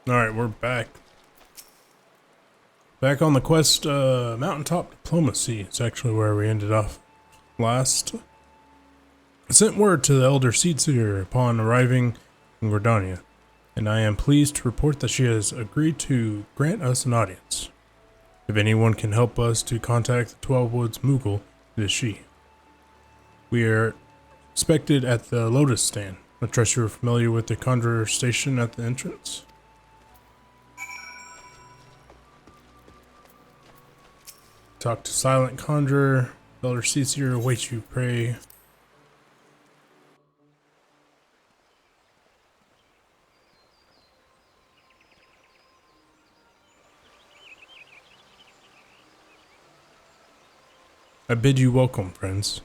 Alright, we're back. Back on the quest, Mountaintop Diplomacy. It's actually where we ended off last. I sent word to the Elder Seedseer upon arriving in Gordania, and I am pleased to report that she has agreed to grant us an audience. If anyone can help us to contact the 12 Woods Moogle, it is she. We are expected at the Lotus Stand. I trust you are familiar with the Conjurer Station at the entrance. Talk to Silent Conjurer. Elder Seedseer awaits you, pray. I bid you welcome, friends.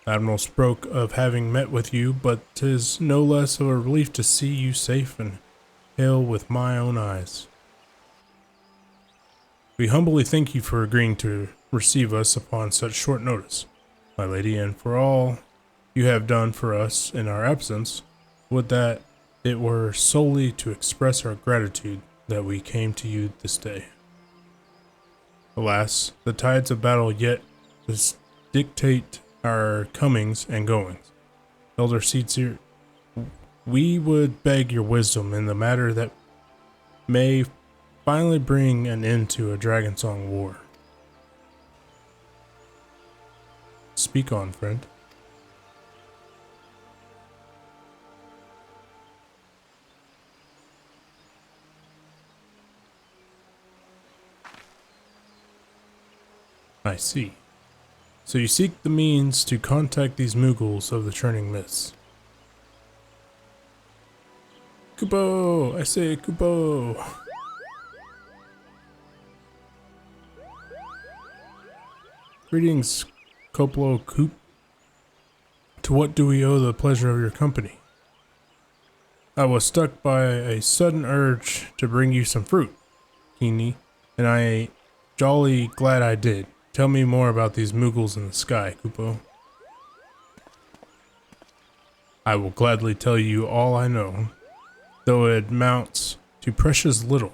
Admiral spoke of having met with you, but 'tis no less of a relief to see you safe and hail with my own eyes. We humbly thank you for agreeing to receive us upon such short notice, my lady, and for all you have done for us in our absence. Would that it were solely to express our gratitude that we came to you this day. Alas, the tides of battle yet dictate our comings and goings. Elder Seedseer, we would beg your wisdom in the matter that may finally bring an end to a Dragonsong war. Speak on, friend. I see. So you seek the means to contact these Moogles of the Churning Mists. Kupo! I say Kupo! Greetings, Coplo Coop. To what do we owe the pleasure of your company? I was struck by a sudden urge to bring you some fruit, Keeney, and I ain't jolly glad I did. Tell me more about these Moogles in the sky, Kupo. I will gladly tell you all I know, though it amounts to precious little.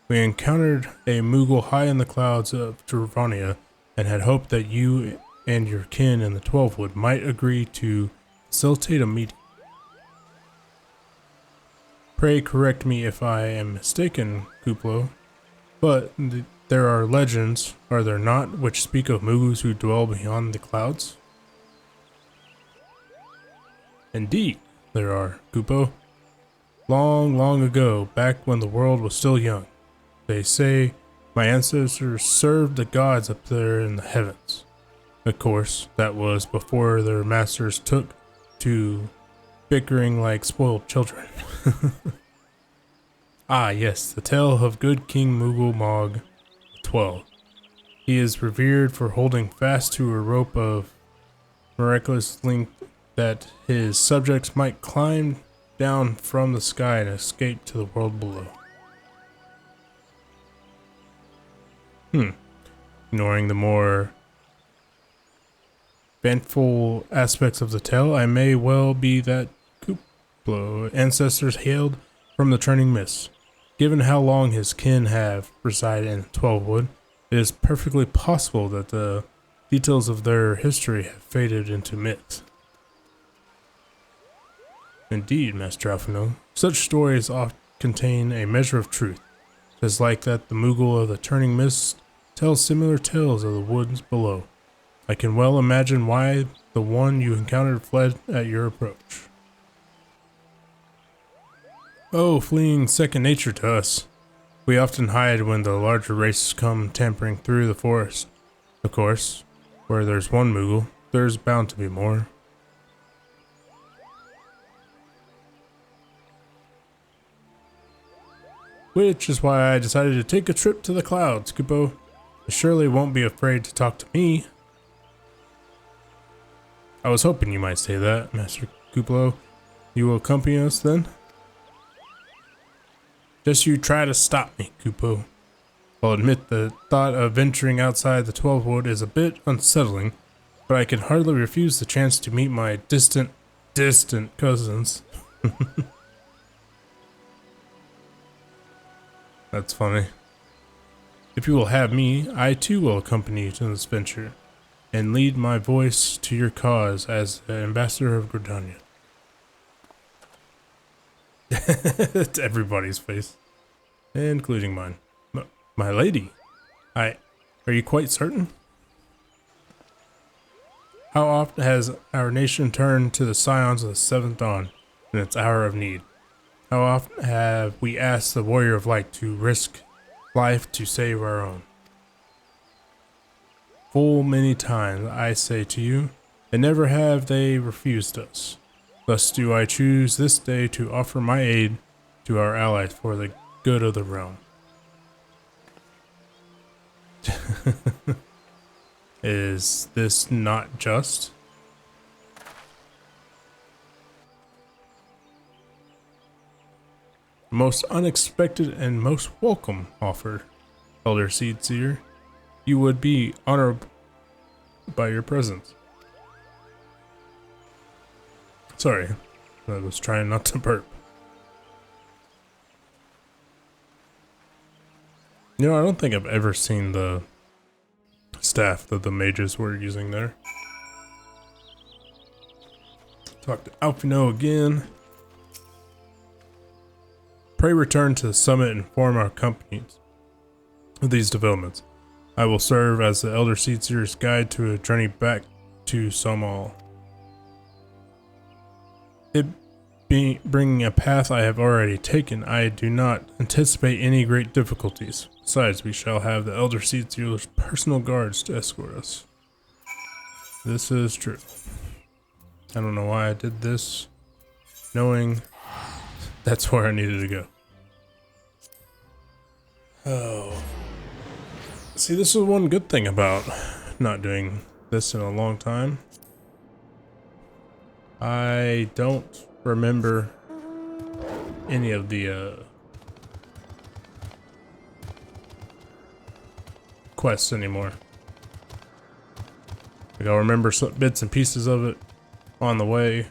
We encountered a Moogle high in the clouds of Dravonia and had hoped that you and your kin in the 12 Wood might agree to facilitate a meeting. Pray correct me if I am mistaken, Kuplo, but there are legends, are there not, which speak of Moogles who dwell beyond the clouds? Indeed, there are, Kupo. Long, long ago, back when the world was still young, they say my ancestors served the gods up there in the heavens. Of course, that was before their masters took to bickering like spoiled children. Ah, yes, the tale of good King Moogle Mog 12. He is revered for holding fast to a rope of miraculous length that his subjects might climb down from the sky and escape to the world below. Ignoring the more eventful aspects of the tale, I may well be that Kuplo ancestors hailed from the Churning Mists. Given how long his kin have resided in 12 Wood, it is perfectly possible that the details of their history have faded into myth. Indeed, Master Alphino, such stories often contain a measure of truth. It is like that the Moogle of the Churning Mist tells similar tales of the woods below. I can well imagine why the one you encountered fled at your approach. Oh, fleeing second nature to us. We often hide when the larger races come tampering through the forest. Of course, where there's one Moogle, there's bound to be more. Which is why I decided to take a trip to the clouds, Kupo. You surely won't be afraid to talk to me. I was hoping you might say that, Master Kuplo. You will accompany us then? Just you try to stop me, Kupo. I'll admit the thought of venturing outside the 12 Wood is a bit unsettling, but I can hardly refuse the chance to meet my distant cousins. That's funny. If you will have me, I too will accompany you to this venture, and lead my voice to your cause as the ambassador of Gridania. To everybody's face, including mine. My lady, are you quite certain? How often has our nation turned to the scions of the Seventh Dawn in its hour of need? How often have we asked the warrior of light to risk life to save our own? Full many times, I say to you, and never have they refused us. Thus do I choose this day to offer my aid to our allies for the good of the realm. Is this not just? Most unexpected and most welcome offer, Elder Seedseer. You would be honored by your presence. Sorry, I was trying not to burp. You know, I don't think I've ever seen the staff that the mages were using there. Talk to Alfino again. Pray return to the summit and inform our companies of these developments. I will serve as the Elder Seedseer's guide to a journey back to Somal. It being bringing a path I have already taken, I do not anticipate any great difficulties. Besides, we shall have the Elder Seedseer's personal guards to escort us. This is true. I don't know why I did this, knowing that's where I needed to go. Oh. See, this is one good thing about not doing this in a long time. I don't remember any of the quests anymore. Like, I'll remember some bits and pieces of it on the way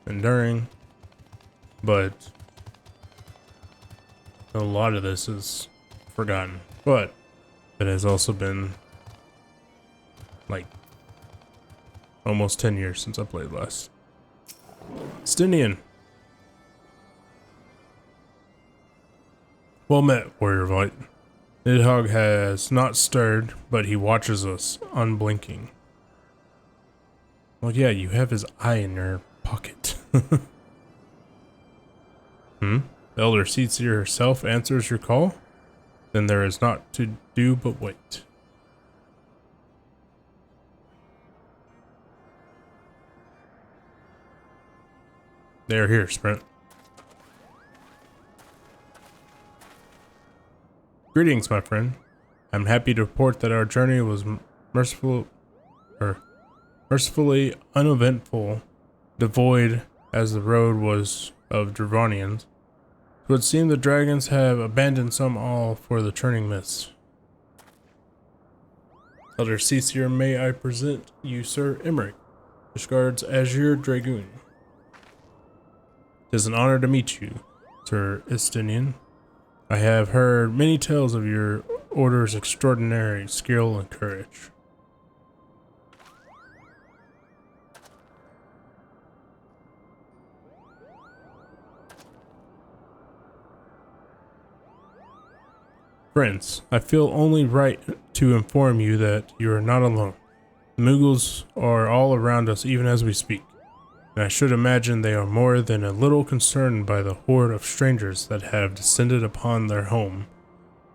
and during, but a lot of this is forgotten. But it has also been like almost 10 years since I played last. Stinian. Well met, Warrior of Light. Nidhogg has not stirred, but he watches us, unblinking. Well, yeah, you have his eye in your pocket. The Elder Seedseer herself answers your call? Then there is naught to do but wait. They are here, Sprint. Greetings, my friend. I'm happy to report that our journey was mercifully uneventful, devoid as the road was of Dravonians. It would seem the dragons have abandoned some all for the churning mists. Elder Seedseer, may I present you Sir Emmerich, Ishgard's Azure Dragoon. It is an honor to meet you, Sir Istinian. I have heard many tales of your order's extraordinary skill and courage. Friends, I feel only right to inform you that you are not alone. The Moogles are all around us even as we speak, and I should imagine they are more than a little concerned by the horde of strangers that have descended upon their home.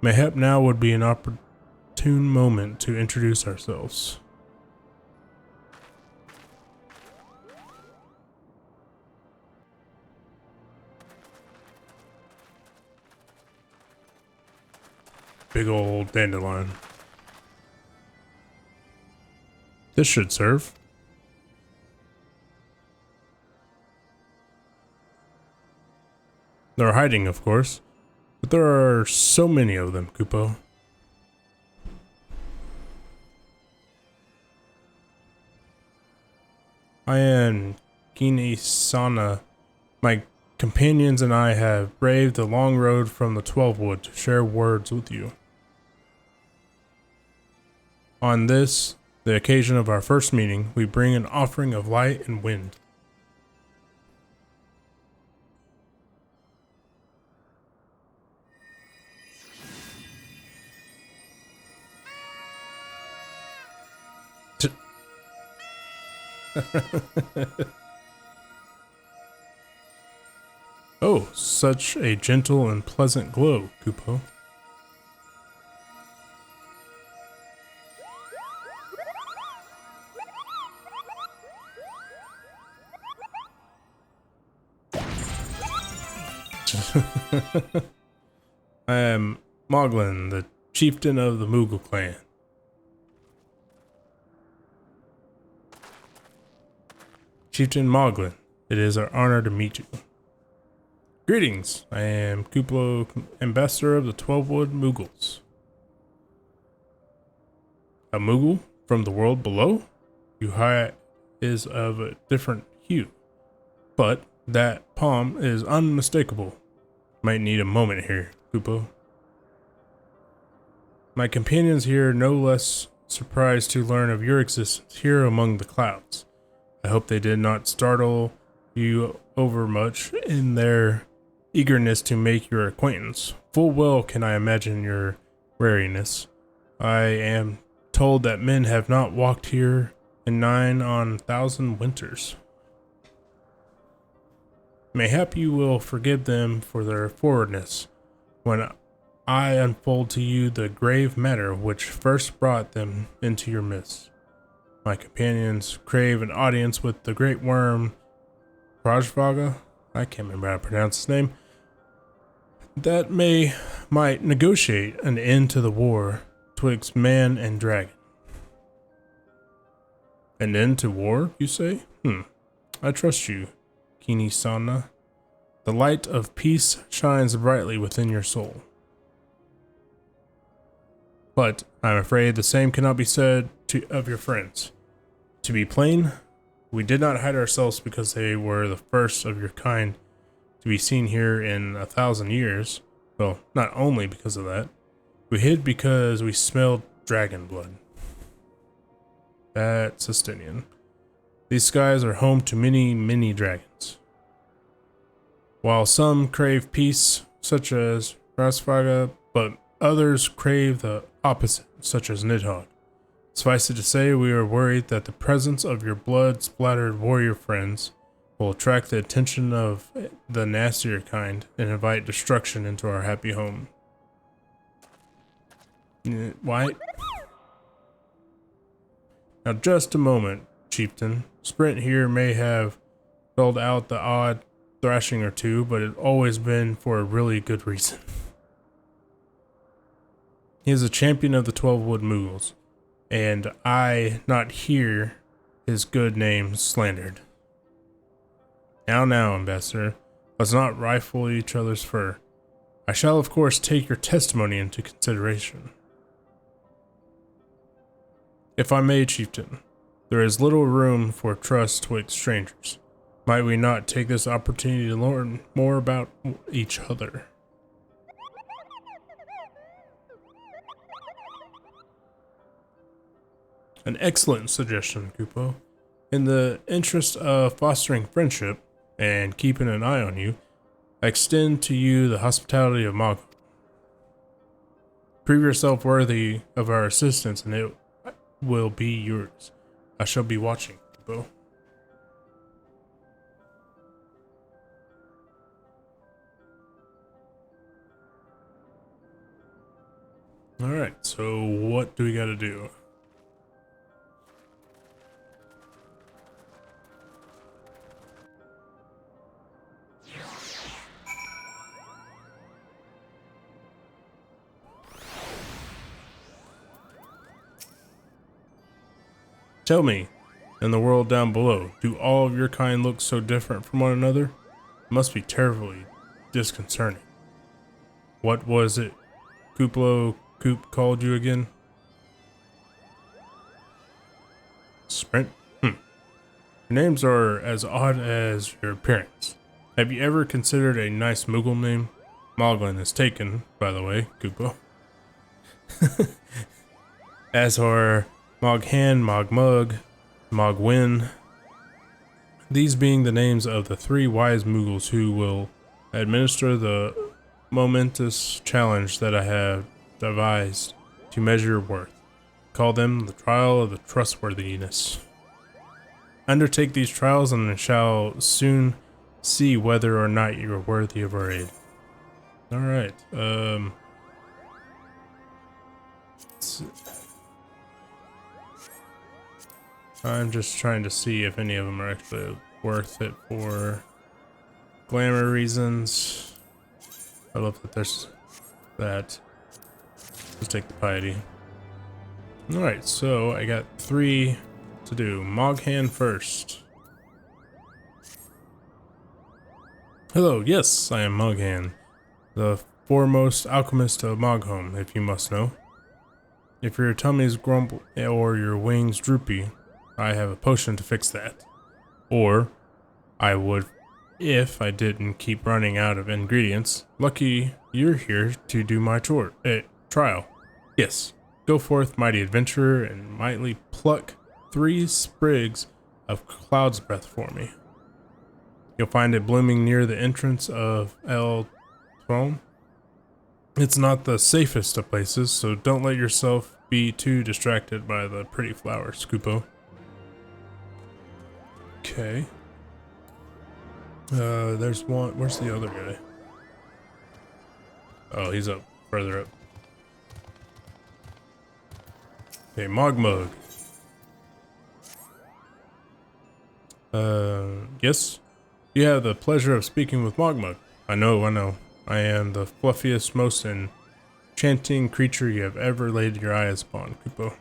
Mayhap now would be an opportune moment to introduce ourselves. Big old dandelion. This should serve. They're hiding, of course, but there are so many of them, Kupo. I am Kinisana. My companions and I have braved the long road from the 12 Wood to share words with you. On this, the occasion of our first meeting, we bring an offering of light and wind. Oh, such a gentle and pleasant glow, Kupo. I am Moglin, the chieftain of the Moogle clan. Chieftain Moglin, it is our honor to meet you. Greetings, I am Kuplo, ambassador of the 12 Wood Moogles. A Moogle from the world below? Your is of a different hue, but that palm is unmistakable. Might need a moment here, Kupo. My companions here are no less surprised to learn of your existence here among the clouds. I hope they did not startle you overmuch in their eagerness to make your acquaintance. Full well can I imagine your wariness. I am told that men have not walked here in 9,000 winters. Mayhap you will forgive them for their forwardness when I unfold to you the grave matter which first brought them into your midst. My companions crave an audience with the great worm Rajvaga, I can't remember how to pronounce his name, that might negotiate an end to the war twixt man and dragon. An end to war, you say? I trust you, Kini-sana. The light of peace shines brightly within your soul. But I'm afraid the same cannot be said of your friends. To be plain, we did not hide ourselves because they were the first of your kind to be seen here in 1,000 years. Well, not only because of that. We hid because we smelled dragon blood. That's Justinian. These skies are home to many, many dragons. While some crave peace, such as Rasvaga, but others crave the opposite, such as Nidhogg. Suffice it to say, we are worried that the presence of your blood-splattered warrior friends will attract the attention of the nastier kind and invite destruction into our happy home. Why? Now just a moment, chieftain. Sprint here may have spelled out the odd thrashing or two, but it's always been for a really good reason. He is a champion of the 12 Wood Moogles, and I not hear his good name slandered. Now, Ambassador, let's not rifle each other's fur. I shall, of course, take your testimony into consideration. If I may, chieftain, there is little room for trust twixt strangers. Might we not take this opportunity to learn more about each other? An excellent suggestion, Kupo. In the interest of fostering friendship and keeping an eye on you, I extend to you the hospitality of Moogles. Prove yourself worthy of our assistance and it will be yours. I shall be watching, Kupo. Alright, so what do we gotta do? Tell me, in the world down below, do all of your kind look so different from one another? It must be terribly disconcerting. What was it Coop called you again? Sprint? Your names are as odd as your appearance. Have you ever considered a nice Moogle name? Moglin is taken, by the way, Kupo. As are Moghan, Mogmug, Mogwin, these being the names of the 3 wise Moogles who will administer the momentous challenge that I have devised to measure your worth. Call them the trial of the trustworthiness. Undertake these trials and I shall soon see whether or not you are worthy of our aid. Alright, I'm just trying to see if any of them are actually worth it for glamour reasons. I love that there's that. Let's take the piety. Alright, so I got 3 to do. Moghan first. Hello, yes, I am Moghan, the foremost alchemist of Moghome, if you must know. If your tummy's grumble or your wings droopy, I have a potion to fix that. Or, I would if I didn't keep running out of ingredients. Lucky you're here to do my trial. Yes, go forth, mighty adventurer, and mightily pluck 3 sprigs of cloud's breath for me. You'll find it blooming near the entrance of XIV. It's not the safest of places, so don't let yourself be too distracted by the pretty flowers, Kupo. Okay. There's one. Where's the other guy? Oh, he's up further up. Okay, Mogmug. Yes? You have the pleasure of speaking with Mogmug. I know. I am the fluffiest, most enchanting creature you have ever laid your eyes upon, Kupo.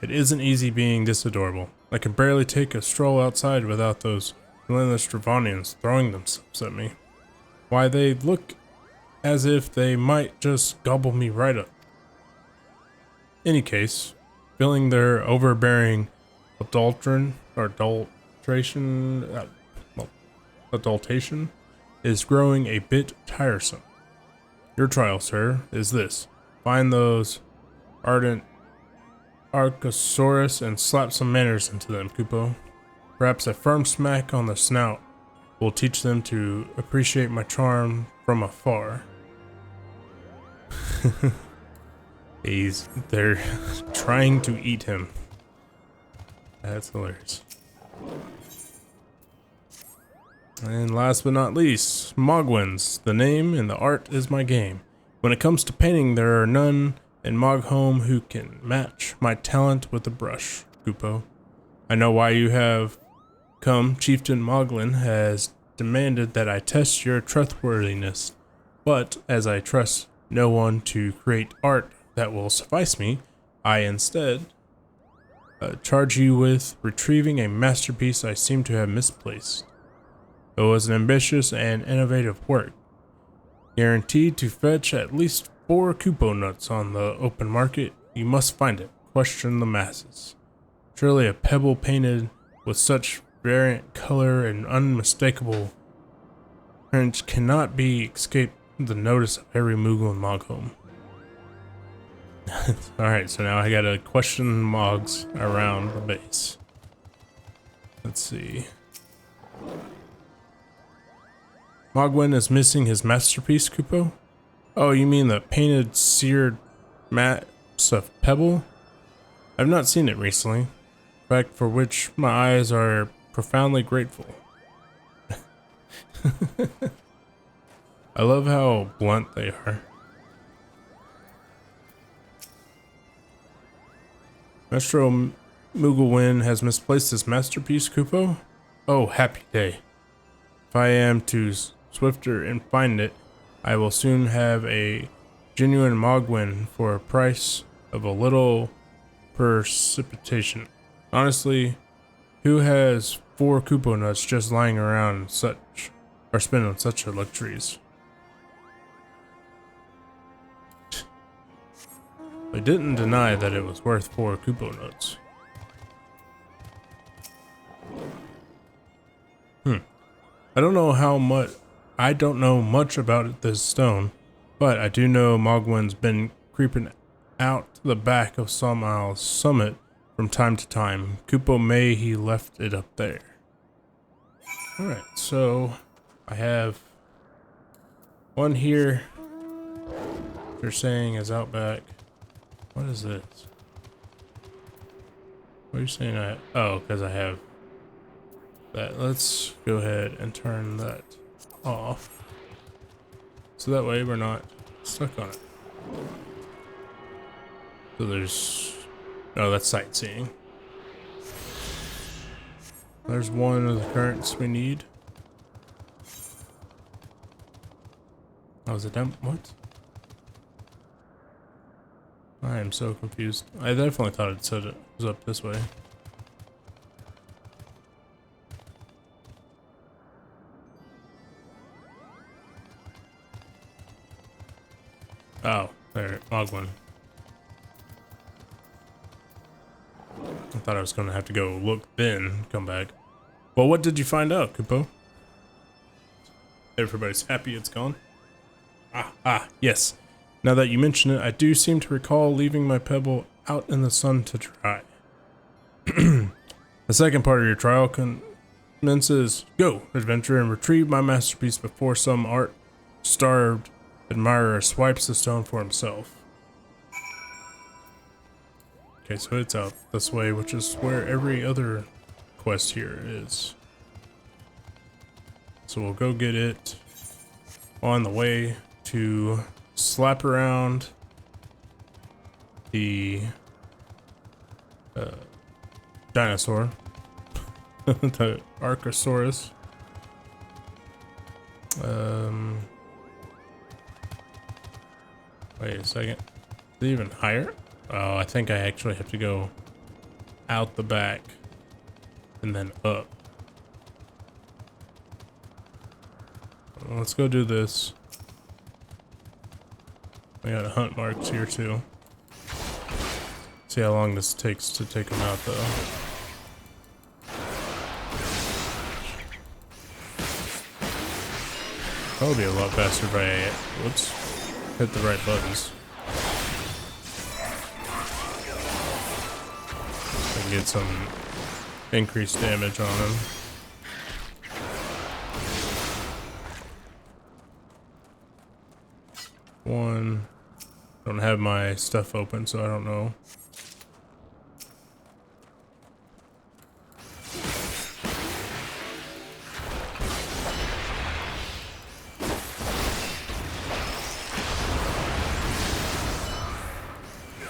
It isn't easy being this adorable. I can barely take a stroll outside without those relentless Dravonians throwing themselves at me. Why, they look as if they might just gobble me right up. Any case, feeling their overbearing adultation is growing a bit tiresome. Your trial, sir, is this. Find those ardent Archosaurus and slap some manners into them, Kupo. Perhaps a firm smack on the snout will teach them to appreciate my charm from afar. They're trying to eat him. That's hilarious. And last but not least, Mogwins. The name and the art is my game. When it comes to painting, there are none in Moghome who can match my talent with a brush, Kupo. I know why you have come. Chieftain Moglin has demanded that I test your trustworthiness, but as I trust no one to create art that will suffice me, I instead charge you with retrieving a masterpiece I seem to have misplaced. It was an ambitious and innovative work, guaranteed to fetch at least 4 Kupo nuts on the open market. You must find it. Question the masses. Surely a pebble painted with such variant color and unmistakable print cannot be escaped the notice of every Moogle in Moghome. Alright, so now I gotta question Mogs around the base. Let's see. Mogwin is missing his masterpiece, Kupo? Oh, you mean the painted, seared maps of pebble? I've not seen it recently, fact for which my eyes are profoundly grateful. I love how blunt they are. Maestro Mooglewin has misplaced his masterpiece, Kupo? Oh, happy day. If I am to swifter and find it, I will soon have a genuine Mogwin for a price of a little precipitation. Honestly, who has 4 Kupo nuts just lying around or spending on such luxuries? I didn't deny that it was worth 4 Kupo nuts. I don't know much about this stone, but I do know Mogwin's been creeping out the back of Sawmile's summit from time to time. Kupo May, he left it up there. Alright, so I have one here. You're saying is out back. What is this? What are you saying? Oh, because I have that. Let's go ahead and turn that off. So that way we're not stuck on it. So there's... Oh, that's sightseeing. There's one of the currents we need. Oh, is it down? What? I am so confused. I definitely thought it said it was up this way. Oh, there, Mogwin. I thought I was gonna have to go look then come back. Well, what did you find out, Kupo? Everybody's happy it's gone. Yes. Now that you mention it, I do seem to recall leaving my pebble out in the sun to dry. The second part of your trial commences. Go, adventure, and retrieve my masterpiece before some art-starved admirer swipes the stone for himself. Okay, so it's out this way, which is where every other quest here is. So we'll go get it on the way to slap around the dinosaur, the Archosaurus. Wait a second. Is it even higher? Oh, I think I actually have to go out the back and then up. Let's go do this. We got hunt marks here too. See how long this takes to take them out though. That would be a lot faster if I, whoops, hit the right buttons. I can get some increased damage on him. One. Don't have my stuff open, so I don't know.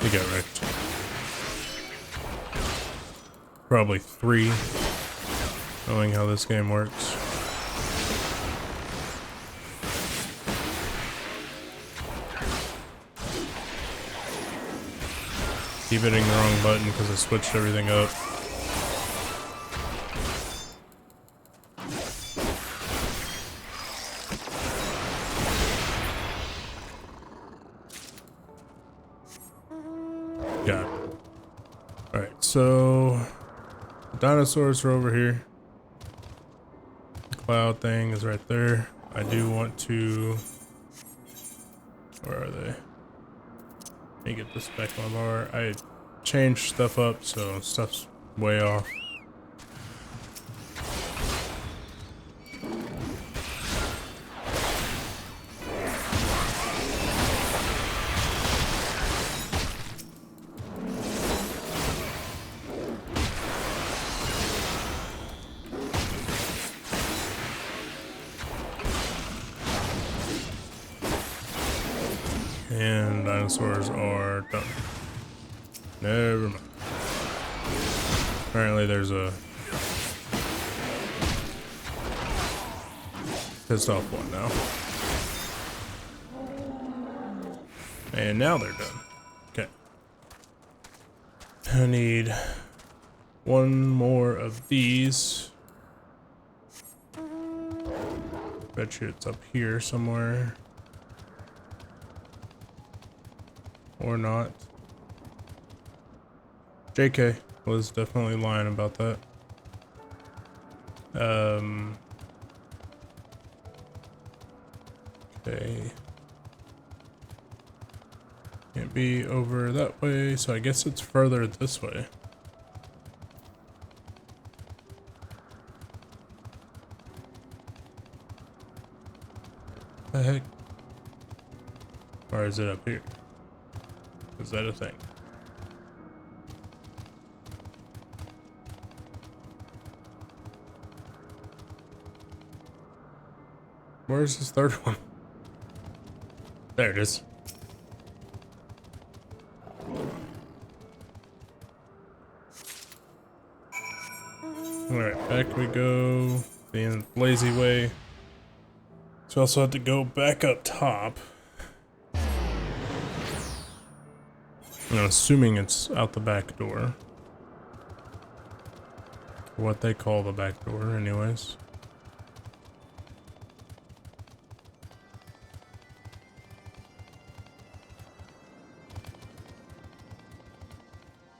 He got wrecked. Probably 3, knowing how this game works. Keep hitting the wrong button because I switched everything up. Got it. Alright, so the dinosaurs are over here. The cloud thing is right there. I do want to... Where are they? Let me get this back on my bar. I changed stuff up, so stuff's way off. And dinosaurs are done. Never mind. Apparently there's a pissed off one now. And now they're done. Okay. I need one more of these. Bet you it's up here somewhere. Or not. JK was definitely lying about that. Okay. Can't be over that way, so I guess it's further this way. The heck? Or is it up here? Is that a thing? Where's this third one? There it is. Alright, back we go. The lazy way. So I also have to go back up top. I'm assuming it's out the back door. What they call the back door, anyways.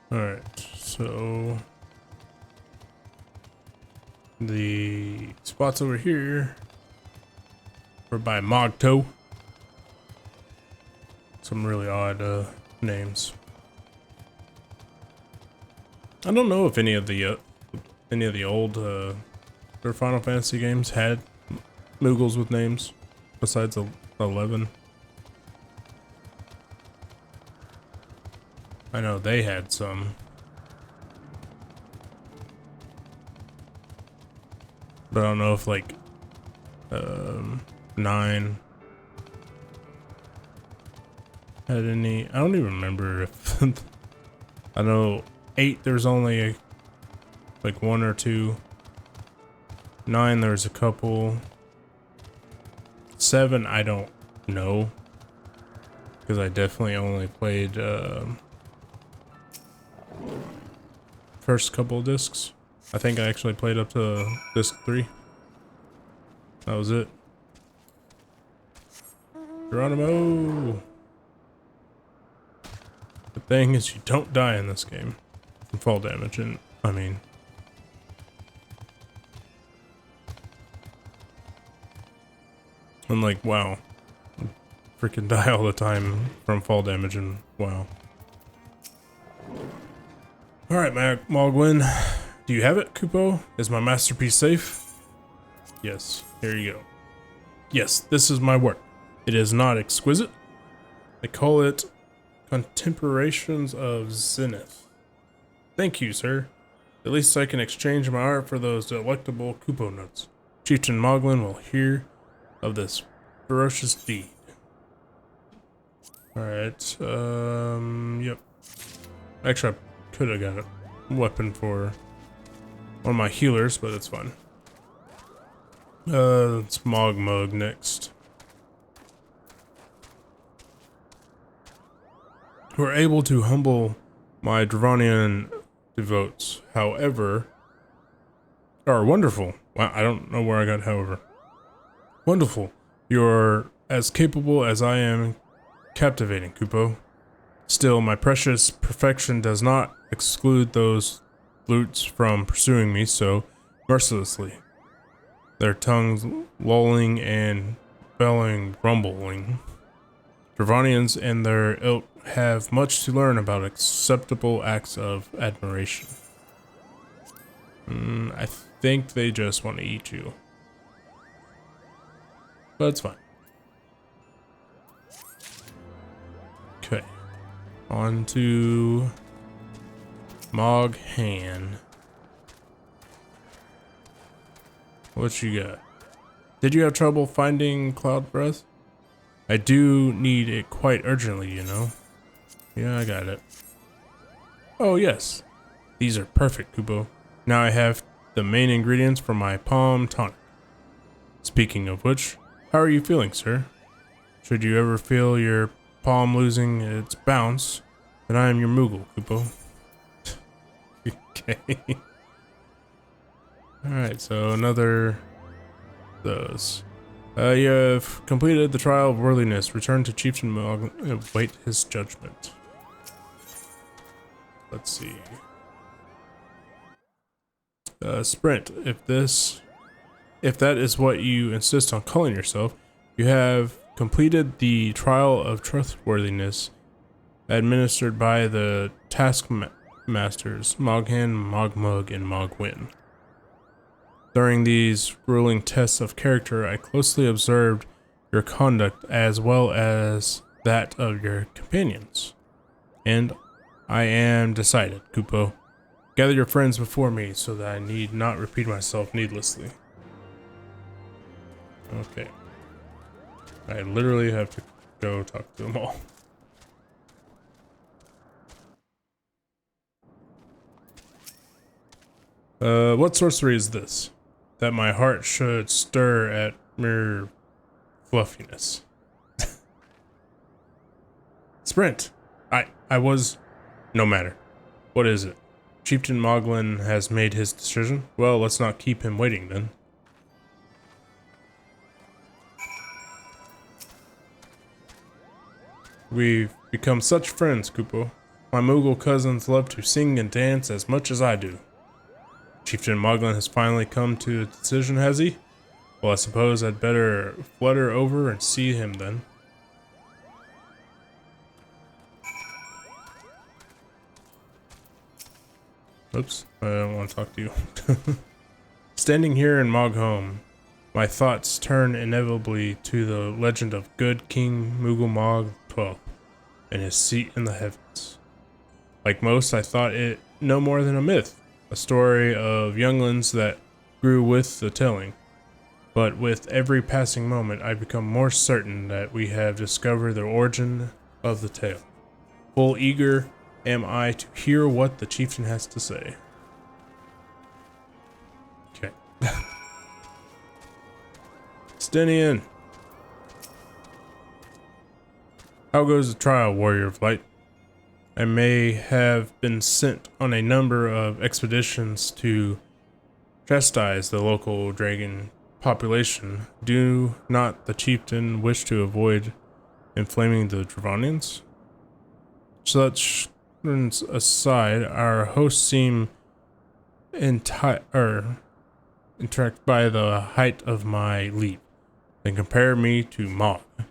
Alright, so the spots over here were by Mogto. Some really odd names. I don't know if any of the old or Final Fantasy games had Moogles with names besides 11. I know they had some. But I don't know if like 9 had any. I don't even remember if I know 8 there's only like 1 or 2. 9 there's a couple. 7 I don't know, because I definitely only played first couple of discs. I think I actually played up to disc 3. That was it. Geronimo! The thing is, you don't die in this game from fall damage, and I mean, I'm like, wow, freaking die all the time from fall damage, and wow. All right, Mogwin, do you have it, Kupo? Is my masterpiece safe? Yes, here you go. Yes, this is my work. It is not exquisite. They call it Contemporations of Zenith. Thank you, sir. At least I can exchange my art for those delectable Kupo nuts. Chieftain Moglin will hear of this ferocious deed. Alright, yep. Actually, I could have got a weapon for one of my healers, but it's fine. It's Mug next. We're able to humble my Dravanian devotes, however, are wonderful. Wow, I don't know where I got however. Wonderful. You're as capable as I am captivating, Kupo. Still, my precious perfection does not exclude those lutes from pursuing me so mercilessly. Their tongues lolling and bellowing, rumbling. Dravanians and their ilk have much to learn about acceptable acts of admiration. I think they just want to eat you. But it's fine. Okay. On to Moghan. What you got? Did you have trouble finding Cloud Breath? I do need it quite urgently, you know. Yeah, I got it. Oh yes. These are perfect, Kupo. Now I have the main ingredients for my palm tonic. Speaking of which, how are you feeling, sir? Should you ever feel your palm losing its bounce, then I am your Moogle, Kupo. Okay. Alright, so another those. You have completed the trial of worthiness. Return to Chieftain Mog and await his judgment. Let's see. Sprint. If that is what you insist on calling yourself, you have completed the trial of trustworthiness administered by the taskmasters Moghan, Mogmug, and Mogwin. During these grueling tests of character, I closely observed your conduct as well as that of your companions. And I am decided, Kupo. Gather your friends before me so that I need not repeat myself needlessly. Okay. I literally have to go talk to them all. What sorcery is this? That my heart should stir at mere fluffiness. Sprint! I was... No matter. What is it? Chieftain Moglin has made his decision? Well, let's not keep him waiting then. We've become such friends, Kupo. My Moogle cousins love to sing and dance as much as I do. Chieftain Moglin has finally come to a decision, has he? Well, I suppose I'd better flutter over and see him then. Oops, I don't want to talk to you. Standing here in Moghome, my thoughts turn inevitably to the legend of good King Moogle Mog XII and his seat in the heavens. Like most, I thought it no more than a myth, a story of younglings that grew with the telling. But with every passing moment, I become more certain that we have discovered the origin of the tale. Full eager am I to hear what the chieftain has to say. Okay. Stenian. How goes the trial, warrior of light? I may have been sent on a number of expeditions to chastise the local dragon population. Do not the chieftain wish to avoid inflaming the Dravonians? Such aside, our hosts seem interact by the height of my leap. Then compare me to Mog, a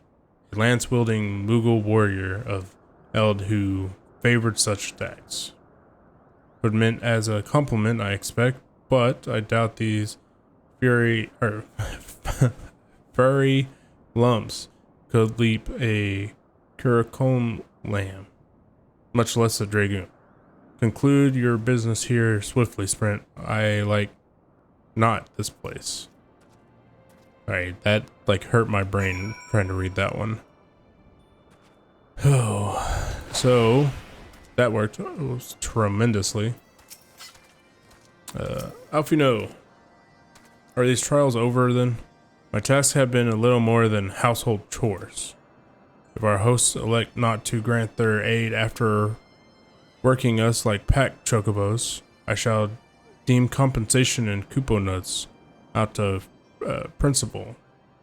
lance-wielding Moogle warrior of Eld who favored such attacks. Would meant as a compliment, I expect, but I doubt these furry lumps could leap a Curacone lamb, much less a dragoon. Conclude your business here swiftly, Sprint. I like not this place. Alright, that like hurt my brain trying to read that one. Oh, so that worked tremendously. Alfino, are these trials over then? My tasks have been a little more than household chores. If our hosts elect not to grant their aid after working us like pack chocobos, I shall deem compensation in Kupo nuts out of principle,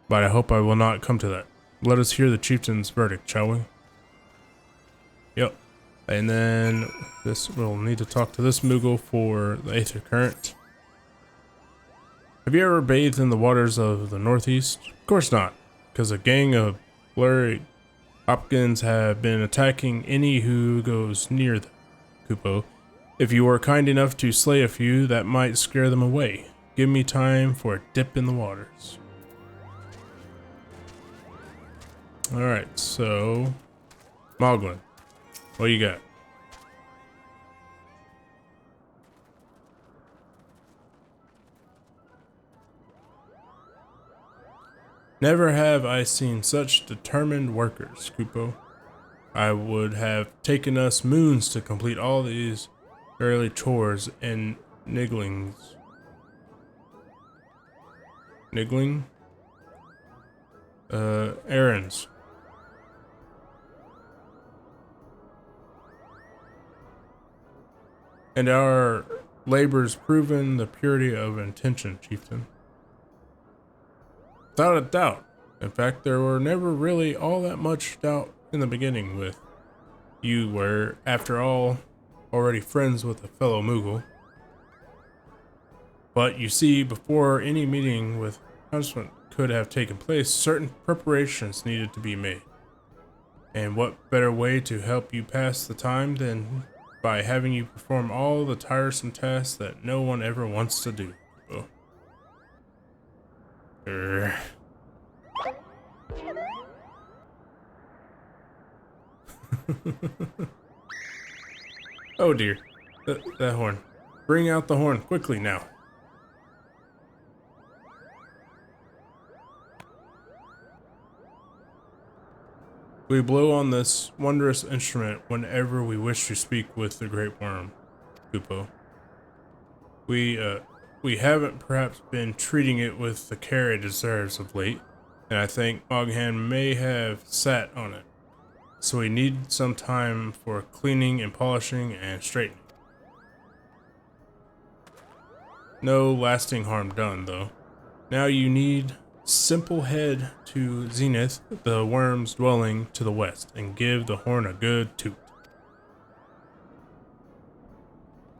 but I hope I will not come to that. Let us hear the chieftain's verdict, shall we? Yep. And then we'll need to talk to this Moogle for the Aether Current. Have you ever bathed in the waters of the Northeast? Of course not, because a gang of blurry Hopkins have been attacking any who goes near them, Kupo. If you were kind enough to slay a few, that might scare them away. Give me time for a dip in the waters. Alright, so Moglin, what you got? Never have I seen such determined workers, Kupo. I would have taken us moons to complete all these early chores and nigglings. Errands. And our labors proven the purity of intention, chieftain. Without a doubt. In fact, there were never really all that much doubt in the beginning with you were, after all, already friends with a fellow Moogle. But you see, before any meeting with could have taken place, certain preparations needed to be made. And what better way to help you pass the time than by having you perform all the tiresome tasks that no one ever wants to do? Oh. Oh dear, that horn. Bring out the horn quickly now. We blow on this wondrous instrument whenever we wish to speak with the great worm, Kupo. We haven't perhaps been treating it with the care it deserves of late, and I think Moghan may have sat on it. So we need some time for cleaning and polishing and straightening. No lasting harm done, though. Now you need simple head to Zenith, the worm's dwelling to the west, and give the horn a good toot.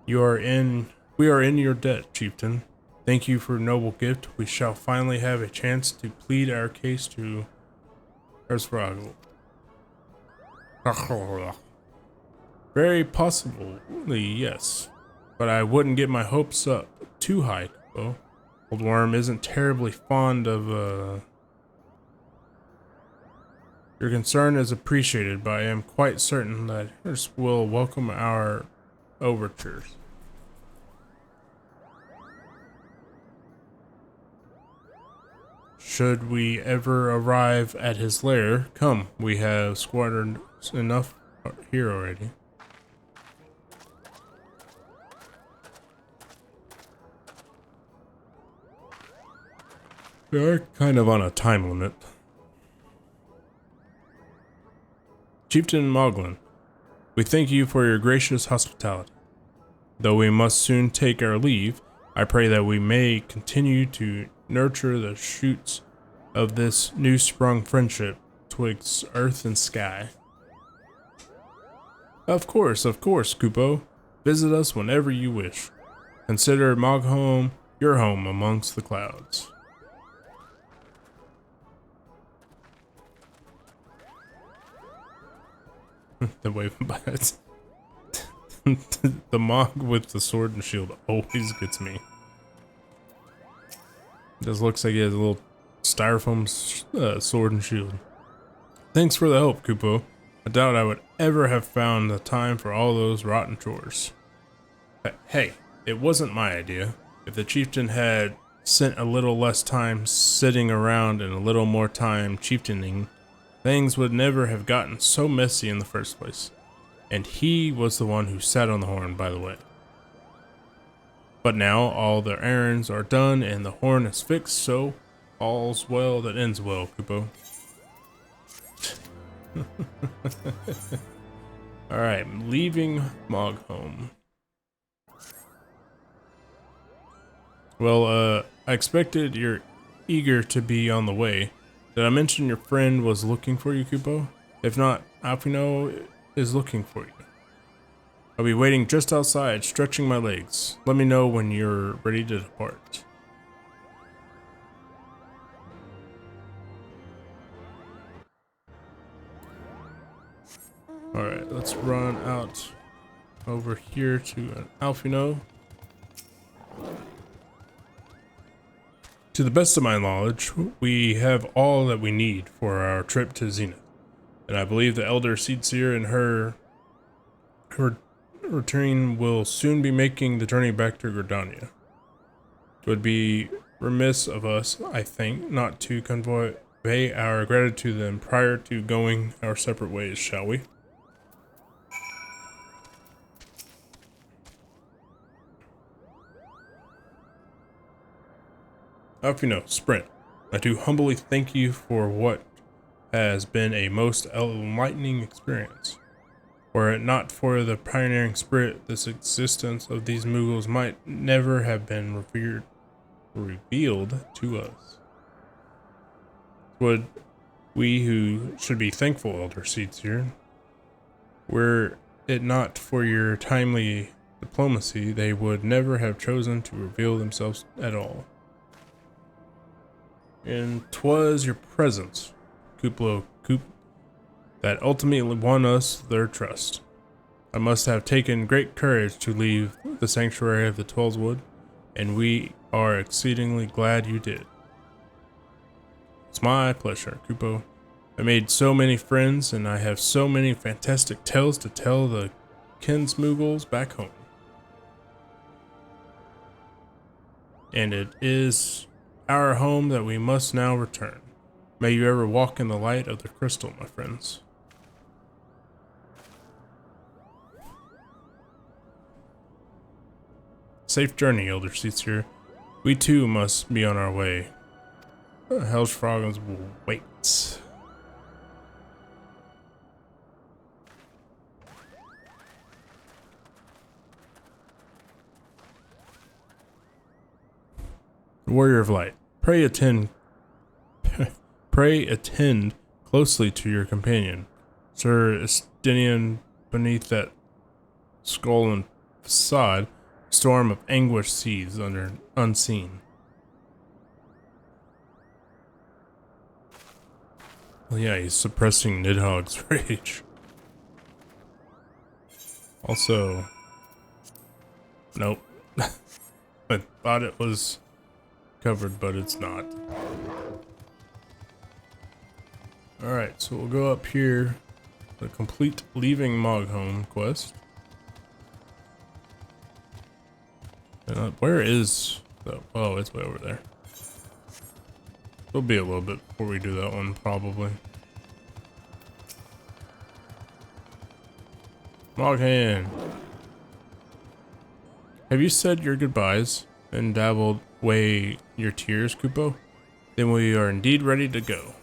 We are in your debt, chieftain. Thank you for noble gift. We shall finally have a chance to plead our case to Erzvragel. Very possibly, yes. But I wouldn't get my hopes up too high, though. Old Worm isn't terribly fond of, Your concern is appreciated, but I am quite certain that Hers will welcome our overtures. Should we ever arrive at his lair, come, we have squandered enough here already. We are kind of on a time limit. Chieftain Moglin, we thank you for your gracious hospitality. Though we must soon take our leave, I pray that we may continue to nurture the shoots of this new-sprung friendship twixt earth and sky. Of course, Kupo. Visit us whenever you wish. Consider Moghome your home amongst the clouds. The wave bites. The Mog with the sword and shield always gets me. Just looks like he has a little styrofoam sword and shield. Thanks for the help, Kupo. I doubt I would ever have found the time for all those rotten chores. Hey, it wasn't my idea. If the chieftain had spent a little less time sitting around and a little more time chieftaning, things would never have gotten so messy in the first place. And he was the one who sat on the horn, by the way. But now all their errands are done and the horn is fixed, so all's well that ends well, Kupo. Alright, I'm leaving Moghome. Well, I expected you're eager to be on the way. Did I mention your friend was looking for you, Kupo? If not, Alphino is looking for you. I'll be waiting just outside, stretching my legs. Let me know when you're ready to depart. Alright, let's run out over here to an Alphino. To the best of my knowledge, we have all that we need for our trip to Zenith. And I believe the Elder Seedseer and her return will soon be making the journey back to Gridania. It would be remiss of us, I think, not to convey our gratitude to them prior to going our separate ways, shall we? Alphino, Sprint, I do humbly thank you for what has been a most enlightening experience. Were it not for the pioneering spirit, this existence of these Moogles might never have been revealed to us. Would we who should be thankful, Elder Seedseer, were it not for your timely diplomacy, they would never have chosen to reveal themselves at all. And 'twas your presence, Kuplo Coop, that ultimately won us their trust. I must have taken great courage to leave the sanctuary of the Twelvewood, and we are exceedingly glad you did. It's my pleasure, Kupo. I made so many friends, and I have so many fantastic tales to tell the Moogles back home. And it is our home that we must now return. May you ever walk in the light of the crystal, my friends. Safe journey, Elder Seatsier. We too must be on our way. Hellsfrogans will wait. Warrior of Light, pray attend closely to your companion, Sir Estinian. Beneath that skull and facade, a storm of anguish seethes under unseen. Well, yeah, he's suppressing Nidhogg's rage. Also, nope. I thought it was covered, but it's not. Alright, so we'll go up here. The complete leaving Moghome quest. Where is the... Oh, it's way over there. It'll be a little bit before we do that one, probably. Moghan. Have you said your goodbyes and dabbled away your tears, Kupo? Then we are indeed ready to go.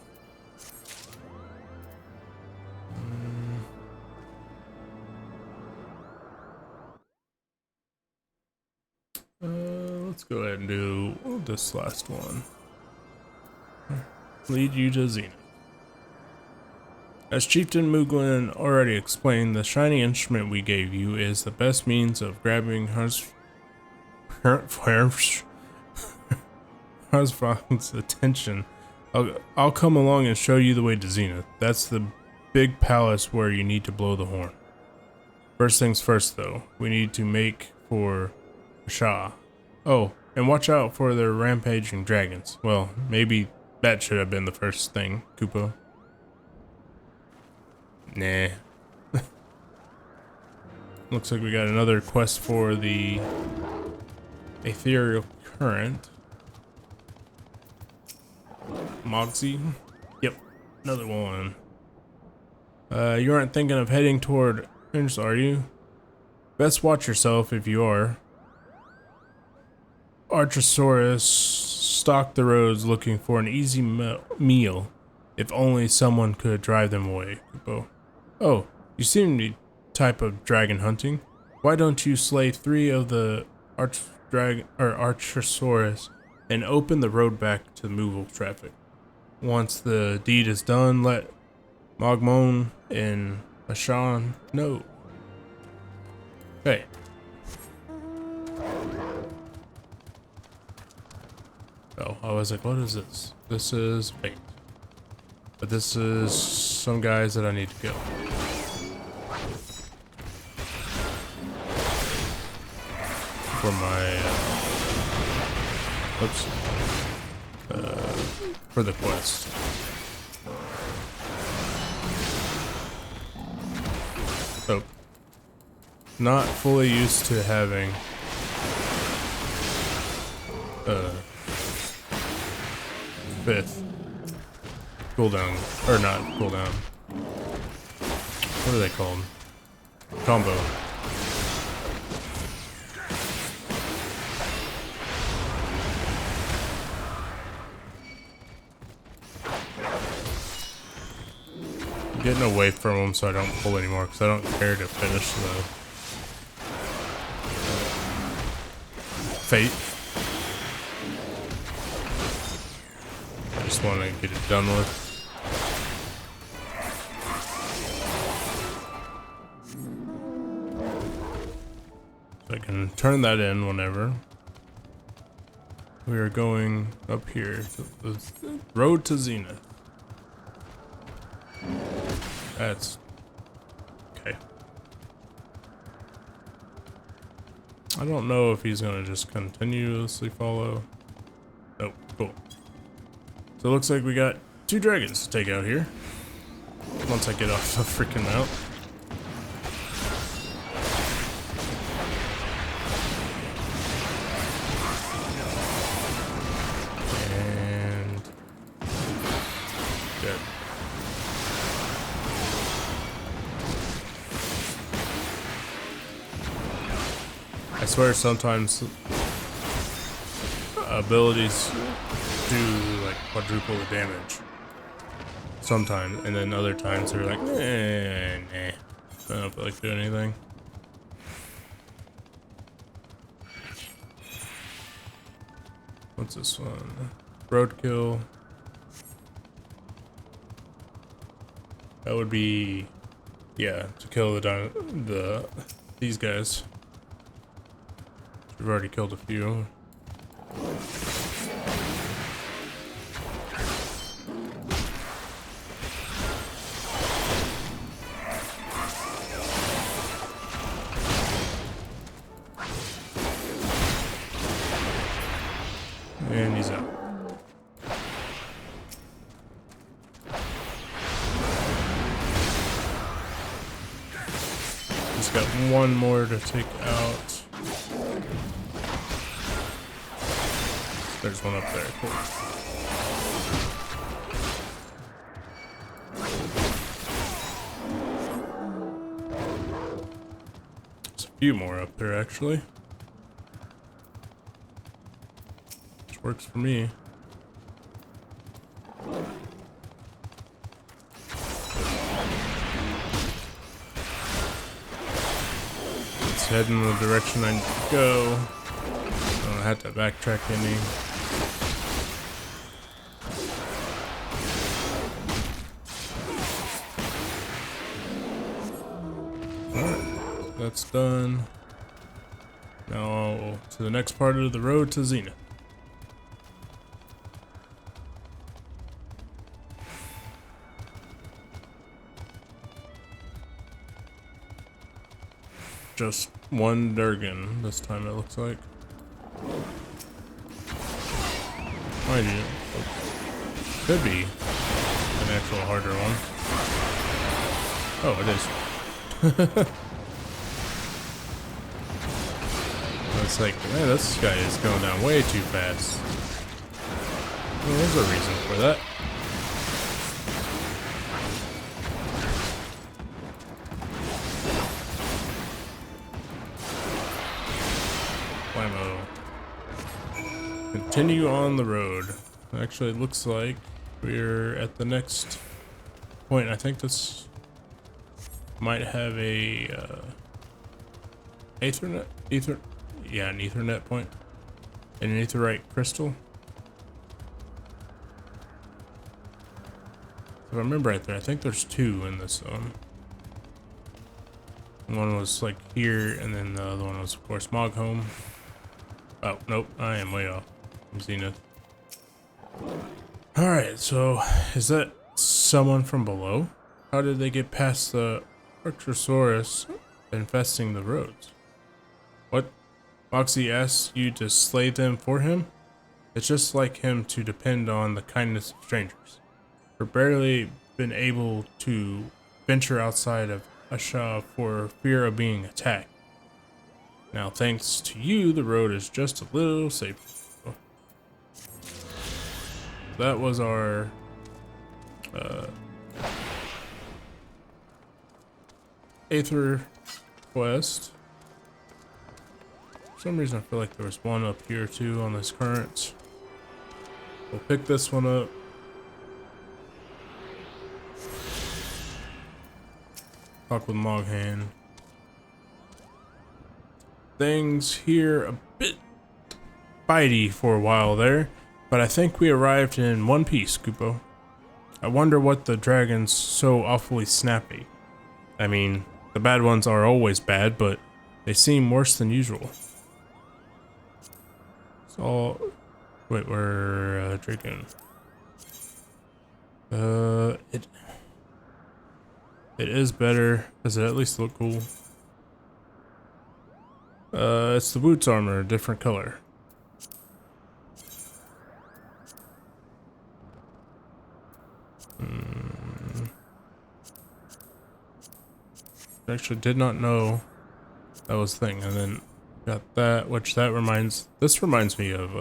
Let's go ahead and do this last one. Lead you to Zenith. As Chieftain Mooglin already explained, the shiny instrument we gave you is the best means of grabbing Hansfrog's attention. I'll come along and show you the way to Zenith. That's the big palace where you need to blow the horn. First things first, though, we need to make for Shah. Oh, and watch out for their rampaging dragons. Well, maybe that should have been the first thing, Kupo. Nah. Looks like we got another quest for the ethereal current. Mogsy? Yep, another one. You aren't thinking of heading toward Finch, are you? Best watch yourself if you are. Archosaurus stalk the roads looking for an easy meal. If only someone could drive them away. Oh, you seem to be type of dragon hunting. Why don't you slay 3 of the Archosaurus and open the road back to Moogle traffic? Once the deed is done, let Mogmon and Ashan know. Hey. Oh, I was like, what is this? This is fate. But this is some guys that I need to kill. For my, for the quest. So, not fully used to having, fifth cooldown, or not cooldown. What are they called? Combo. I'm getting away from them so I don't pull anymore because I don't care to finish the fate. I just want to get it done with. So I can turn that in whenever. We are going up here to the road to Zenith. That's okay. I don't know if he's gonna just continuously follow. Oh, cool. So it looks like we got 2 dragons to take out here. Once I get off the freaking mount. And good. I swear sometimes abilities do like quadruple the damage. Sometimes, and then other times they're like, nah. I don't feel like doing anything. What's this one? Roadkill. That would be, yeah, to kill these guys. We've already killed a few. And he's out. Just got one more to take out. There's one up there. Cool. There's a few more up there, actually. Which works for me. Let's head in the direction I need to go. I don't have to backtrack any. Alright, that's done. Now to the next part of the road to Zenith. Just one Durgan this time, it looks like. Mind you, could be an actual harder one. Oh, it is. It's like, man, this guy is going down way too fast. Well, there's a reason for that. Continue on the road. Actually, it looks like we're at the next point. I think this might have a an Ethernet point, and an Aetherite crystal. If I remember right there, I think there's 2 in this zone. One was like here, and then the other one was, of course, Moogles. Oh, nope, I am way off. Zenith. Alright, so is that someone from below? How did they get past the Archosaurus infesting the roads? What? Moxie asked you to slay them for him? It's just like him to depend on the kindness of strangers. We're barely been able to venture outside of Asha for fear of being attacked. Now, thanks to you, the road is just a little safer. That was our Aether quest. For some reason I feel like there was one up here too on this current. We'll pick this one up. Talk with Moghan. Things here a bit bitey for a while there. But I think we arrived in one piece, Kupo. I wonder what the dragon's so awfully snappy. I mean, the bad ones are always bad, but they seem worse than usual. So Wait, we're Dragoon. It is better. Does it at least look cool? It's the boots armor, different color. Actually did not know that was a thing, and then got that, which this reminds me of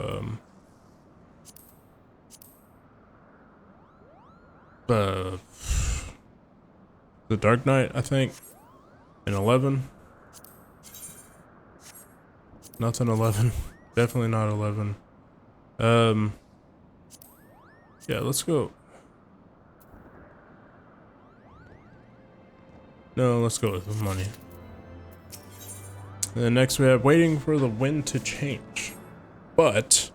the Dark Knight, I think, in 11. Nothing 11. Definitely not 11. Yeah, let's go. No, let's go with the money. And then next we have waiting for the wind to change. But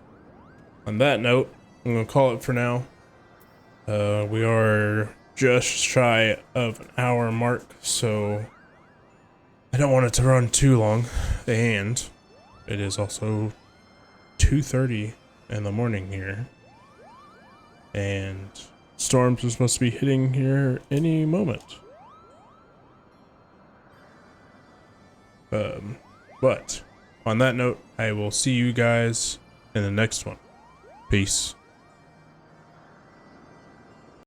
on that note, I'm gonna call it for now. We are just shy of an hour mark, so I don't want it to run too long. And it is also 2:30 in the morning here. And storms are supposed to be hitting here any moment. But on that note, I will see you guys in the next one. Peace.